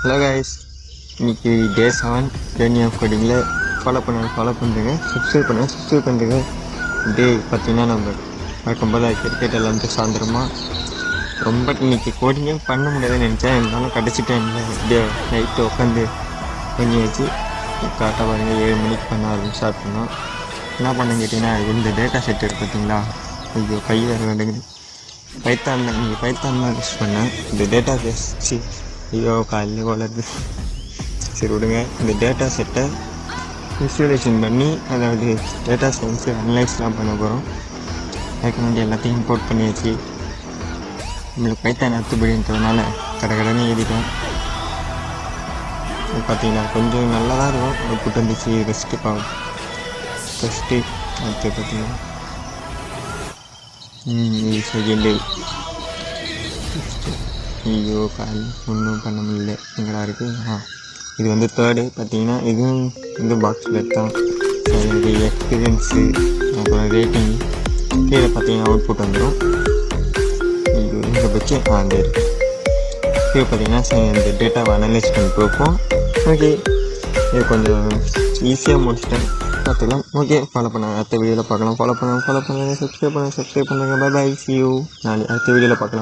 Hello guys, இன்றைக்கி டே 7 journey of கோடிங்கில் follow பண்ணுறேங்க. Subscribe பண்ணுறேங்க. டே பார்த்திங்கன்னா நம்ம வழக்கம் போல் கிரிக்கெட் எல்லாமே சாயந்தரமாக ரொம்ப இன்றைக்கி கோடிங்கே பண்ண முடியாதுன்னு நினச்சேன். இருந்தாலும் கடைசி டைமில் எப்படியோ நைட்டு உட்காந்து பண்ணி வச்சு கரெக்டாக பாருங்கள் 7 மணிக்கு பண்ண ஸ்டார்ட் பண்ணோம். என்ன பண்ண கேட்டிங்கன்னா, இந்த டேட்டா செட் இருக்குது பார்த்தீங்களா, ஐயோ கை வேறு வேண்டுங்குது. பைத்தான் தான் யூஸ் பண்ணேன். இந்த டேட்டா பேசி ஐயோ காலையில் வளருது. சரி விடுங்க. இந்த டேட்டா செட்டை விசுவலைசேஷன் பண்ணி, அதாவது டேட்டா சயின்ஸு அனலைஸ்லாம் பண்ண போகிறோம். அதுக்கு முன்னாடி எல்லாத்தையும் இம்போர்ட் பண்ணி வச்சு நம்மளுக்கு பைத்தான் அத்துப்படின்றதுனால கடனை எழுதிட்டோம். பார்த்தீங்கன்னா கொஞ்சம் நல்லா தான் இருக்கும். அவுட்புட் வந்துச்சு. ஃபஸ்ட்டு அடுத்து பார்த்தீங்கன்னா செகண்டு. ஐயோ கால் ஒன்றும் பண்ண முடியல. எங்கடா இருக்குது? இது வந்து தேர்டு. பார்த்தீங்கன்னா இதுவும் வந்து பாக்ஸில் தான். அது எக்ஸ்பீரியன்ஸு, அப்புறம் ரேட்டிங் கீழே பார்த்தீங்கன்னா அவுட்புட் வந்துடும். ஐயோ இங்கே வச்சு அந்த இருக்குது. கீழே பார்த்தீங்கன்னா இந்த டேட்டாவை அனலைஸ் பண்ணி பார்ப்போம். ஓகே, இது கொஞ்சம் ஈஸியாக முடிச்சிட்டேன். பார்த்துக்கலாம். ஓகே, ஃபாலோ பண்ணுங்கள். அடுத்த வீடியோவில் பார்க்கலாம். ஃபாலோ பண்ணுங்கள். சப்ஸ்கிரைப் பண்ணுங்கள். Bye bye. See you. நாளைக்கு அடுத்த வீடியோவில் பார்க்கலாம்.